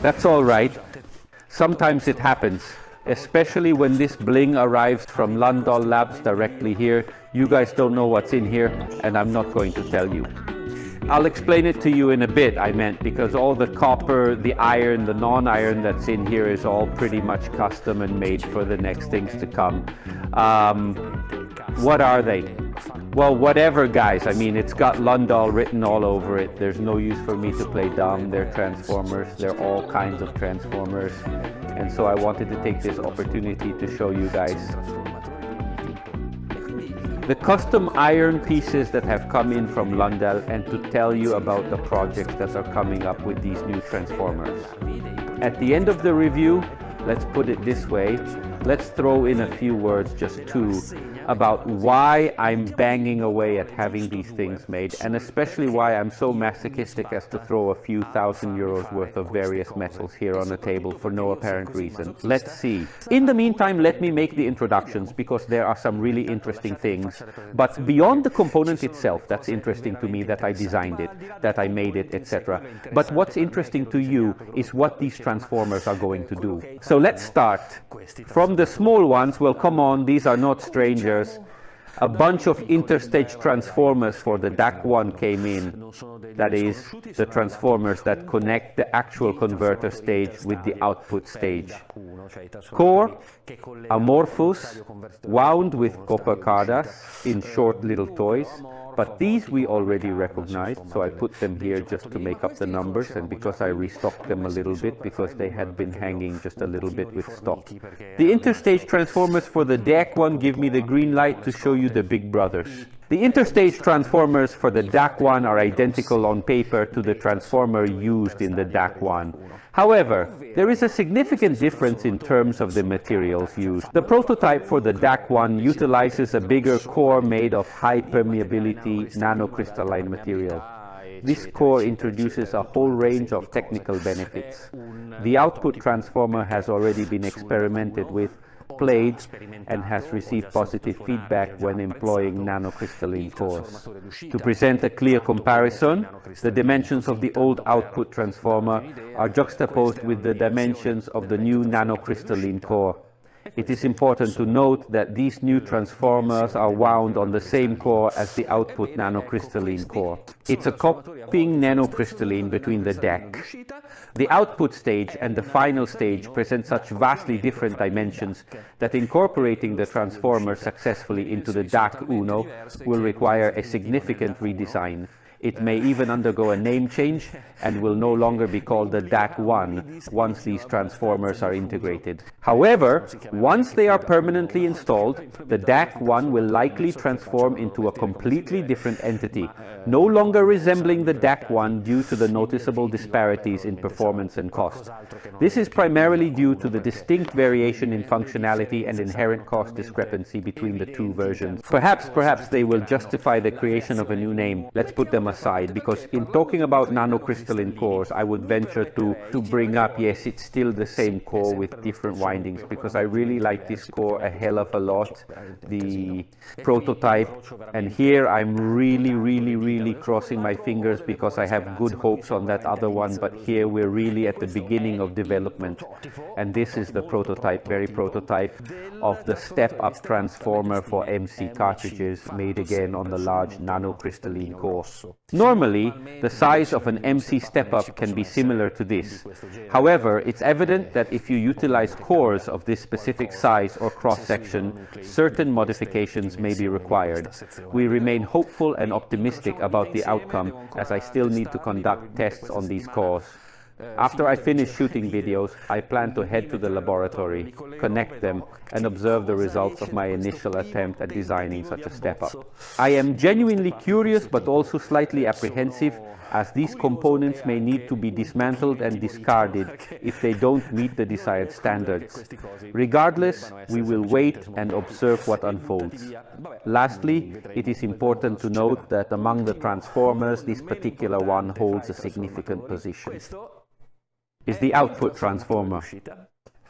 That's all right. Sometimes it happens, especially when this bling arrives from Lundahl Labs directly here. You guys don't know what's in here, and I'm not going to tell you. I'll explain it to you in a bit, I meant, because all the copper, the iron, the non-iron that's in here is all pretty much custom and made for the next things to come. What are they? Well, whatever, guys. I mean, it's got Lundahl written all over it. There's no use for me to play dumb. They're transformers. They're all kinds of transformers. And so I wanted to take this opportunity to show you guys the custom iron pieces that have come in from Lundahl, and to tell you about the projects that are coming up with these new transformers. At the end of the review, let's put it this way, let's throw in a few words, just two, about why I'm banging away at having these things made, and especially why I'm so masochistic as to throw a few €1,000 worth of various metals here on the table for no apparent reason. Let's see. In the meantime, let me make the introductions, because there are some really interesting things. But beyond the component itself, that's interesting to me, that I designed it, that I made it, etc. But what's interesting to you is what these transformers are going to do. So let's start. From the small ones, well, come on, these are not strangers. A bunch of interstage transformers for the DAC1 came in. That is, the transformers that connect the actual converter stage with the output stage. Core, amorphous, wound with copper cardas in short little toys. But these we already recognized, so I put them here just to make up the numbers, and because I restocked them a little bit, because they had been hanging just a little bit with stock. The interstage transformers for the DAC1 give me the green light to show you the big brothers. The interstage transformers for the DAC1 are identical on paper to the transformer used in the DAC1. However, there is a significant difference in terms of the materials used. The prototype for the DAC1 utilizes a bigger core made of high permeability nanocrystalline material. This core introduces a whole range of technical benefits. The output transformer has already been experimented with, played, and has received positive feedback when employing nanocrystalline cores. To present a clear comparison, the dimensions of the old output transformer are juxtaposed with the dimensions of the new nanocrystalline core. It is important to note that these new transformers are wound on the same core as the output nanocrystalline core. It's a copying nanocrystalline between the DAC. The output stage and the final stage present such vastly different dimensions that incorporating the transformer successfully into the DAC Uno will require a significant redesign. It may even undergo a name change and will no longer be called the DAC1 once these transformers are integrated. However, once they are permanently installed, the DAC1 will likely transform into a completely different entity, no longer resembling the DAC1 due to the noticeable disparities in performance and cost. This is primarily due to the distinct variation in functionality and inherent cost discrepancy between the two versions. Perhaps they will justify the creation of a new name. Let's put them aside, because in talking about nanocrystalline cores, I would venture to bring up, yes, it's still the same core with different windings, because I really like this core a hell of a lot, the prototype, and here I'm really crossing my fingers because I have good hopes on that other one, but here we're really at the beginning of development, and this is the prototype, very prototype, of the step-up transformer for MC cartridges, made again on the large nanocrystalline core. Normally, the size of an MC step-up can be similar to this. However, it's evident that if you utilize cores of this specific size or cross-section, certain modifications may be required. We remain hopeful and optimistic about the outcome, as I still need to conduct tests on these cores. After I finish shooting videos, I plan to head to the laboratory, connect them, and observe the results of my initial attempt at designing such a step-up. I am genuinely curious but also slightly apprehensive, as these components may need to be dismantled and discarded if they don't meet the desired standards. Regardless, we will wait and observe what unfolds. Lastly, it is important to note that among the transformers, this particular one holds a significant position. Is the output transformer.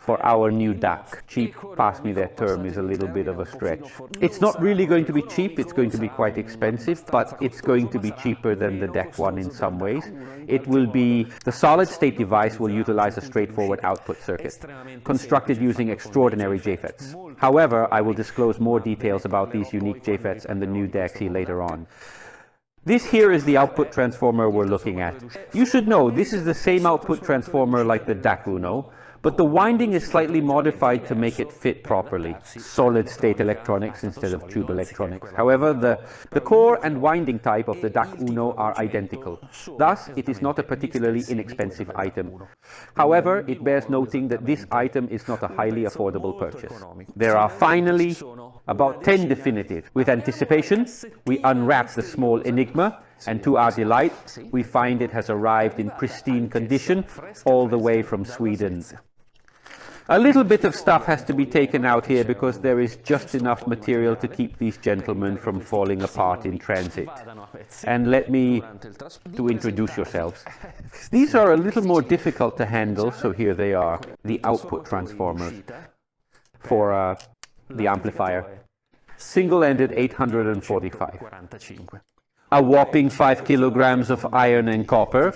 for our new DAC. Cheap, pass me that term, is a little bit of a stretch. It's not really going to be cheap, it's going to be quite expensive, but it's going to be cheaper than the DAC one in some ways. It will be, the solid-state device will utilize a straightforward output circuit, constructed using extraordinary JFETs. However, I will disclose more details about these unique JFETs and the new DAC later on. This here is the output transformer we're looking at. You should know this is the same output transformer like the DAC Uno, but the winding is slightly modified to make it fit properly. Solid-state electronics instead of tube electronics. However, the core and winding type of the DAC Uno are identical. Thus, it is not a particularly inexpensive item. However, it bears noting that this item is not a highly affordable purchase. There are finally about 10 definitive. With anticipation, we unwrap the small Enigma, and to our delight, we find it has arrived in pristine condition all the way from Sweden. A little bit of stuff has to be taken out here because there is just enough material to keep these gentlemen from falling apart in transit. And let me to introduce yourselves. These are a little more difficult to handle, so here they are, the output transformers for the amplifier. Single-ended 845. A whopping 5 kilograms of iron and copper.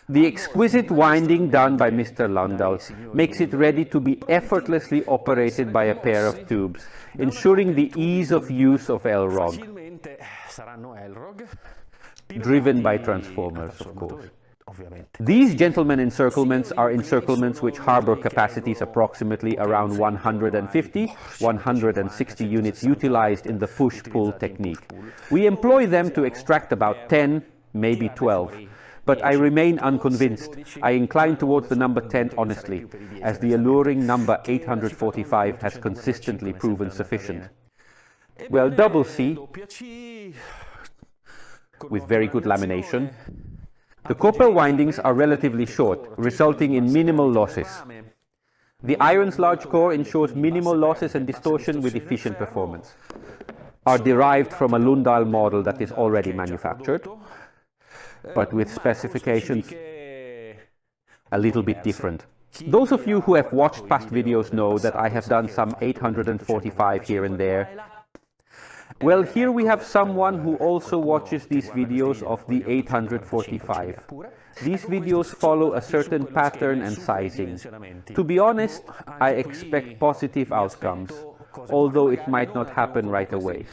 The exquisite winding done by Mr. Lundahl makes it ready to be effortlessly operated by a pair of tubes, ensuring the ease of use of L-Rog. Driven by transformers, of course. These gentlemen encirclements are encirclements which harbor capacities approximately around 150-160 units utilized in the push-pull technique. We employ them to extract about 10, maybe 12. But I remain unconvinced. I incline towards the number 10 honestly, as the alluring number 845 has consistently proven sufficient. Well, double C, with very good lamination. The copper windings are relatively short, resulting in minimal losses. The iron's large core ensures minimal losses and distortion with efficient performance. Are derived from a Lundahl model that is already manufactured, but with specifications a little bit different. Those of you who have watched past videos know that I have done some 845 here and there. Well, here we have someone who also watches these videos of the 845. These videos follow a certain pattern and sizing. To be honest, I expect positive outcomes, although it might not happen right away.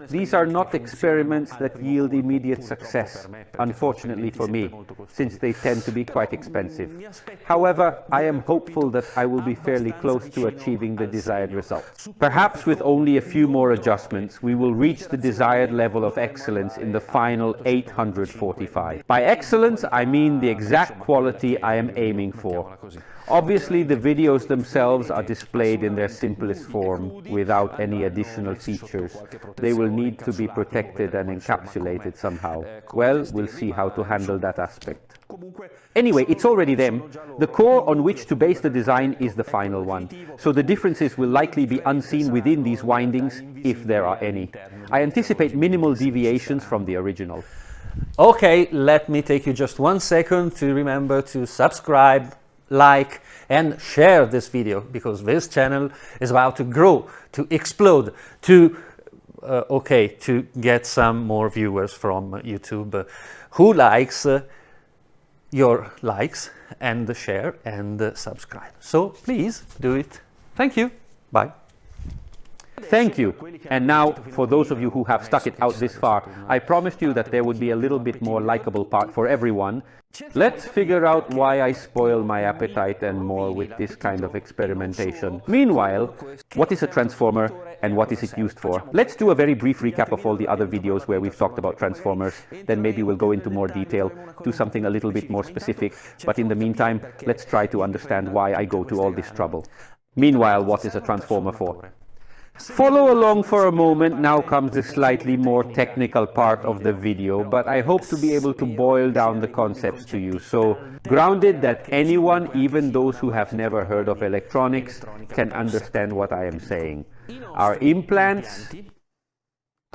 These are not experiments that yield immediate success, unfortunately for me, since they tend to be quite expensive. However, I am hopeful that I will be fairly close to achieving the desired results. Perhaps with only a few more adjustments, we will reach the desired level of excellence in the final 845. By excellence, I mean the exact quality I am aiming for. Obviously, the videos themselves are displayed in their simplest form, without any additional features. They will need to be protected and encapsulated somehow. Well, we'll see how to handle that aspect. Anyway, it's already them. The core on which to base the design is the final one, so the differences will likely be unseen within these windings, if there are any. I anticipate minimal deviations from the original. Okay, let me take you just 1 second to remember to subscribe, like and share this video, because this channel is about to grow, to explode, to get some more viewers from YouTube. Who likes your likes and share and subscribe? So please do it. Thank you. Bye. Thank you. And now, for those of you who have stuck it out this far, I promised you that there would be a little bit more likable part for everyone. Let's figure out why I spoil my appetite and more with this kind of experimentation. Meanwhile, what is a transformer and what is it used for? Let's do a very brief recap of all the other videos where we've talked about transformers. Then maybe we'll go into more detail, do something a little bit more specific. But in the meantime, let's try to understand why I go to all this trouble. Meanwhile, what is a transformer for? Follow along for a moment. Now comes the slightly more technical part of the video, but I hope to be able to boil down the concepts to you, so grounded that anyone, even those who have never heard of electronics, can understand what I am saying. Our implants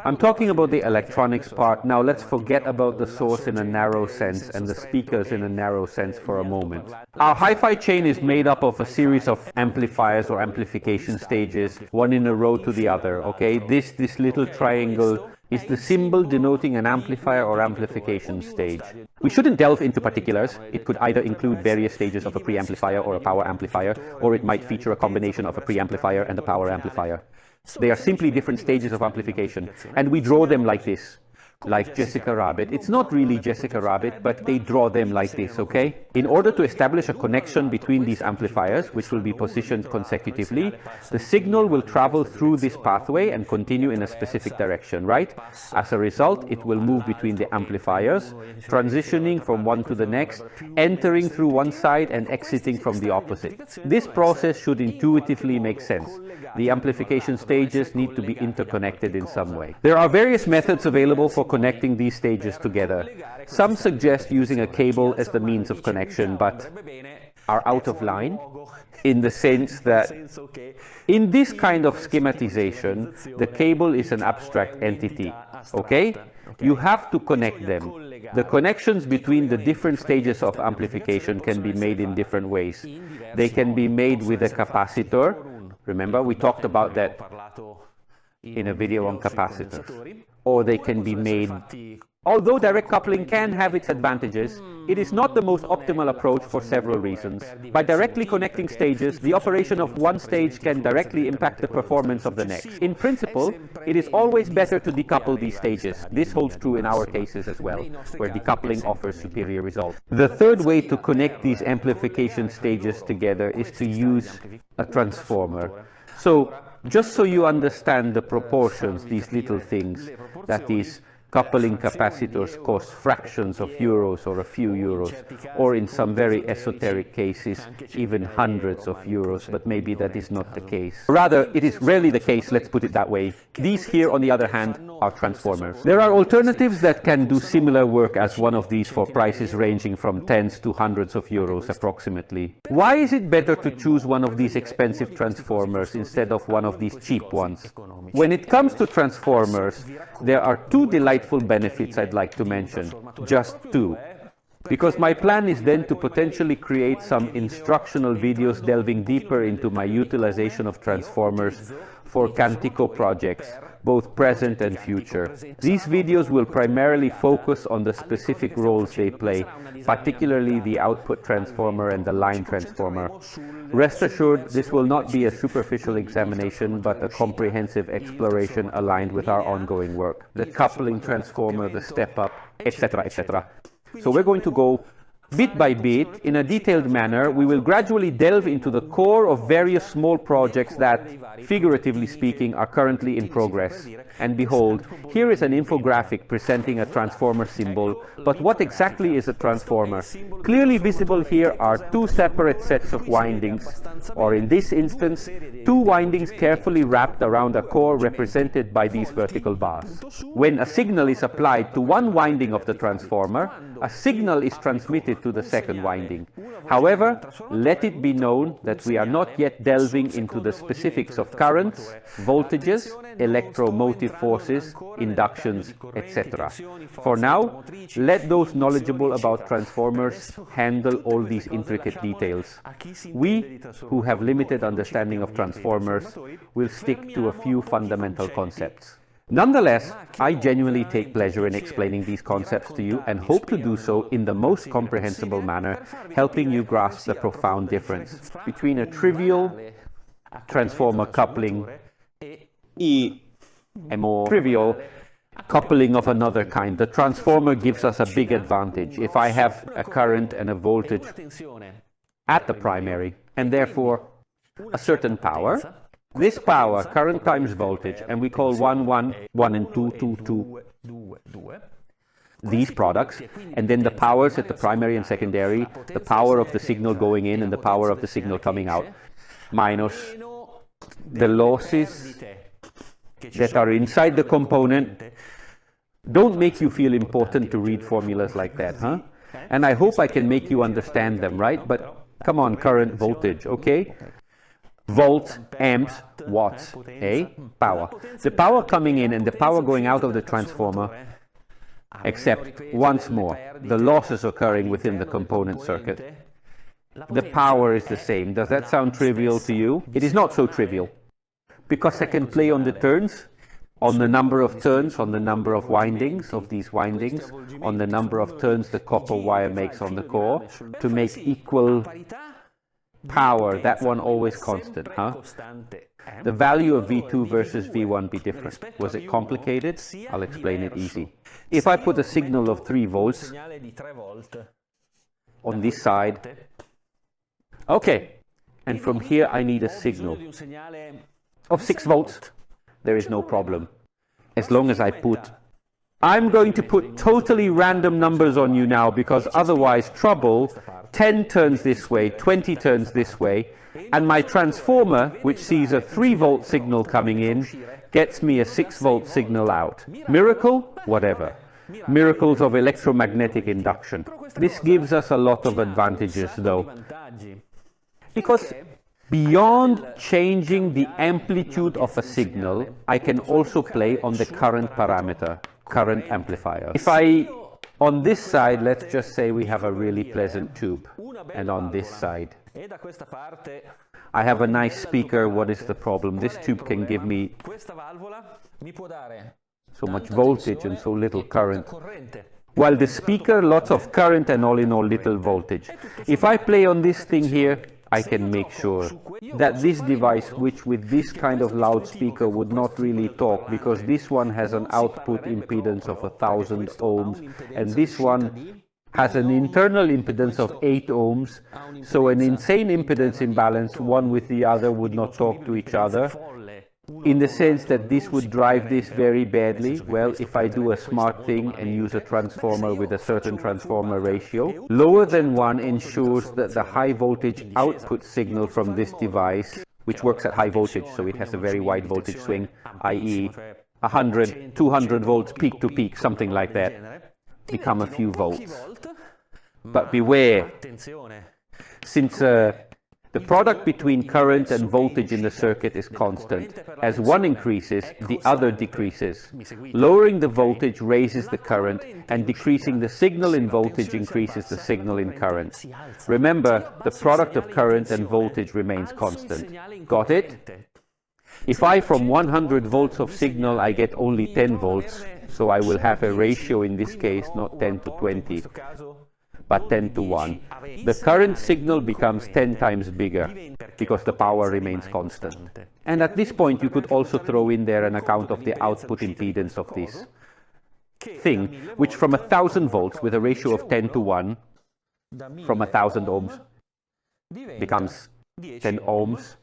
I'm talking about the electronics part. Now let's forget about the source in a narrow sense and the speakers in a narrow sense for a moment. Our hi-fi chain is made up of a series of amplifiers or amplification stages, one in a row to the other, okay? This little triangle is the symbol denoting an amplifier or amplification stage. We shouldn't delve into particulars. It could either include various stages of a preamplifier or a power amplifier, or it might feature a combination of a preamplifier and a power amplifier. They are simply different stages of amplification, and we draw them like this, like Jessica Rabbit. It's not really Jessica Rabbit, but they draw them like this, okay? In order to establish a connection between these amplifiers, which will be positioned consecutively, the signal will travel through this pathway and continue in a specific direction, right? As a result, it will move between the amplifiers, transitioning from one to the next, entering through one side and exiting from the opposite. This process should intuitively make sense. The amplification stages need to be interconnected in some way. There are various methods available for connecting these stages together. Some suggest using a cable as the means of connection, but are out of line in the sense that in this kind of schematization, the cable is an abstract entity, okay? You have to connect them. The connections between the different stages of amplification can be made in different ways. They can be made with a capacitor. Remember, we talked about that in a video on capacitors. Or they can be made. Although direct coupling can have its advantages, it is not the most optimal approach for several reasons. By directly connecting stages, the operation of one stage can directly impact the performance of the next. In principle, it is always better to decouple these stages. This holds true in our cases as well, where decoupling offers superior results. The third way to connect these amplification stages together is to use a transformer. So, just so you understand the proportions, these little things, that is, coupling capacitors cost fractions of euros or a few euros, or in some very esoteric cases, even hundreds of euros, but maybe that is not the case. Rather, it is rarely the case, let's put it that way. These here, on the other hand, are transformers. There are alternatives that can do similar work as one of these for prices ranging from tens to hundreds of euros approximately. Why is it better to choose one of these expensive transformers instead of one of these cheap ones? When it comes to transformers, there are two delightful benefits I'd like to mention. Just two. Because my plan is then to potentially create some instructional videos delving deeper into my utilization of transformers for Cantico projects, both present and future. These videos will primarily focus on the specific roles they play, particularly the output transformer and the line transformer. Rest assured, this will not be a superficial examination, but a comprehensive exploration aligned with our ongoing work. The coupling transformer, the step-up, etc., etc. So we're going to go bit by bit, in a detailed manner. We will gradually delve into the core of various small projects that, figuratively speaking, are currently in progress. And behold, here is an infographic presenting a transformer symbol. But what exactly is a transformer? Clearly visible here are two separate sets of windings, or in this instance, two windings carefully wrapped around a core represented by these vertical bars. When a signal is applied to one winding of the transformer, a signal is transmitted to the second winding. However, let it be known that we are not yet delving into the specifics of currents, voltages, electromotive forces, inductions, etc. For now, let those knowledgeable about transformers handle all these intricate details. We, who have limited understanding of transformers, will stick to a few fundamental concepts. Nonetheless, I genuinely take pleasure in explaining these concepts to you and hope to do so in the most comprehensible manner, helping you grasp the profound difference between a trivial transformer coupling and a more trivial coupling of another kind. The transformer gives us a big advantage. If I have a current and a voltage at the primary, and therefore a certain power, this power, current times voltage, and we call 1, 1, 1 and 2, 2, 2, these products, and then the powers at the primary and secondary, the power of the signal going in and the power of the signal coming out, minus the losses that are inside the component. Don't make you feel important to read formulas like that, huh? And I hope I can make you understand them, right? But come on, current, voltage, okay? Volts, amps, watts, power. The power coming in and the power going out of the transformer, except once more, the losses occurring within the component circuit. The power is the same. Does that sound trivial to you? It is not so trivial, because I can play on the turns, on the number of turns, on the number of windings of these windings, on the number of turns the copper wire makes on the core, to make equal power, that one always constant, huh? The value of V2 versus V1 be different. Was it complicated? I'll explain it easy. If I put a signal of 3 volts on this side, okay, and from here I need a signal of 6 volts. There is no problem. As long as I'm going to put totally random numbers on you now, because otherwise trouble, 10 turns this way, 20 turns this way, and my transformer, which sees a 3 volt signal coming in, gets me a 6 volt signal out. Miracle? Whatever. Miracles of electromagnetic induction. This gives us a lot of advantages though, because beyond changing the amplitude of a signal, I can also play on the current parameter, current amplifier. If on this side, let's just say we have a really pleasant tube, and on this side, I have a nice speaker. What is the problem? This tube can give me so much voltage and so little current. While the speaker, lots of current and all in all little voltage. If I play on this thing here, I can make sure that this device, which with this kind of loudspeaker would not really talk, because this one has an output impedance of 1000 ohms, and this one has an internal impedance of 8 ohms, so an insane impedance imbalance, one with the other would not talk to each other, in the sense that this would drive this very badly. Well, if I do a smart thing and use a transformer with a certain transformer ratio, lower than 1 ensures that the high voltage output signal from this device, which works at high voltage, so it has a very wide voltage swing, i.e. 100, 200 volts peak to peak, something like that, become a few volts. But beware, since the product between current and voltage in the circuit is constant. As one increases, the other decreases. Lowering the voltage raises the current, and decreasing the signal in voltage increases the signal in current. Remember, the product of current and voltage remains constant. Got it? If from 100 volts of signal I get only 10 volts, so I will have a ratio in this case not 10 to 20, but 10 to 1. The current signal becomes 10 times bigger because the power remains constant. And at this point you could also throw in there an account of the output impedance of this thing, which from 1000 volts with a ratio of 10 to 1, from 1000 ohms becomes 10 ohms.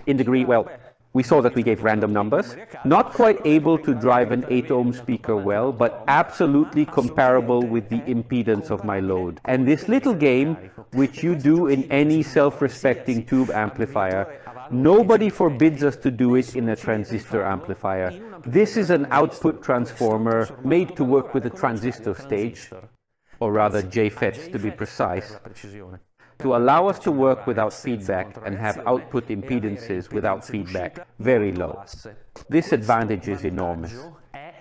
In degree, well, we saw that we gave random numbers, not quite able to drive an 8 ohm speaker well, but absolutely comparable with the impedance of my load. And this little game, which you do in any self-respecting tube amplifier, nobody forbids us to do it in a transistor amplifier. This is an output transformer made to work with a transistor stage, or rather JFETs to be precise, to allow us to work without feedback and have output impedances without feedback very low. This advantage is enormous,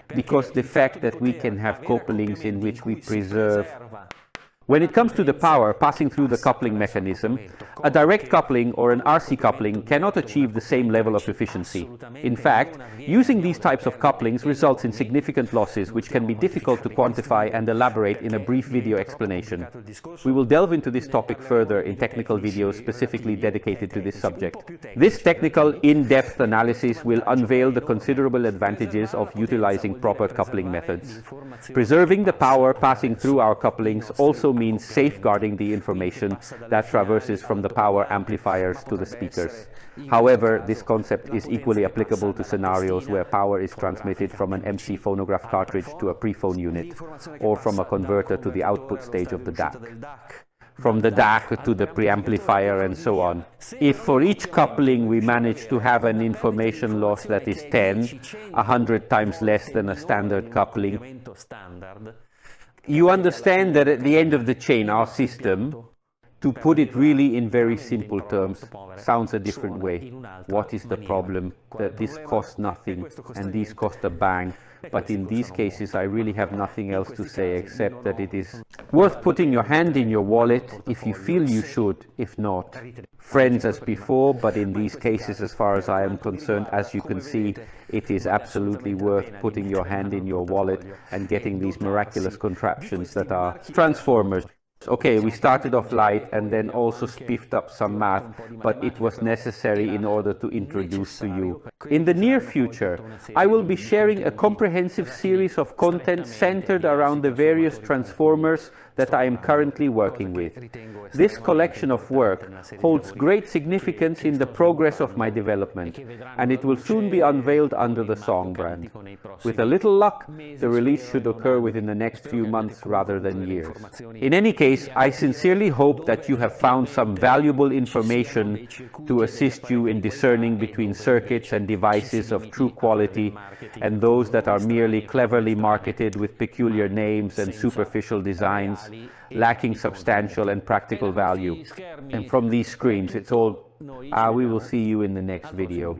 because the fact that we can have couplings in which we preserve. When it comes to the power passing through the coupling mechanism, a direct coupling or an RC coupling cannot achieve the same level of efficiency. In fact, using these types of couplings results in significant losses which can be difficult to quantify and elaborate in a brief video explanation. We will delve into this topic further in technical videos specifically dedicated to this subject. This technical, in-depth analysis will unveil the considerable advantages of utilizing proper coupling methods. Preserving the power passing through our couplings also means safeguarding the information that traverses from the power amplifiers to the speakers. However, this concept is equally applicable to scenarios where power is transmitted from an MC phonograph cartridge to a pre-phone unit, or from a converter to the output stage of the DAC, from the DAC to the preamplifier, and so on. If for each coupling we manage to have an information loss that is 100 times less than a standard coupling, you understand that at the end of the chain, our system To put it really in very simple terms, sounds a different way. What is the problem? That this costs nothing and these cost a bang. But in these cases, I really have nothing else to say except that it is worth putting your hand in your wallet if you feel you should, if not. Friends as before, but in these cases, as far as I am concerned, as you can see, it is absolutely worth putting your hand in your wallet and getting these miraculous contraptions that are transformers. Okay, we started off light and then also spiffed up some math, but it was necessary in order to introduce to you. In the near future, I will be sharing a comprehensive series of content centered around the various transformers that I am currently working with. This collection of work holds great significance in the progress of my development, and it will soon be unveiled under the Song brand. With a little luck, the release should occur within the next few months rather than years. In any case, I sincerely hope that you have found some valuable information to assist you in discerning between circuits and devices of true quality and those that are merely cleverly marketed with peculiar names and superficial designs, lacking substantial and practical value. And from these screens, it's all, we will see you in the next video.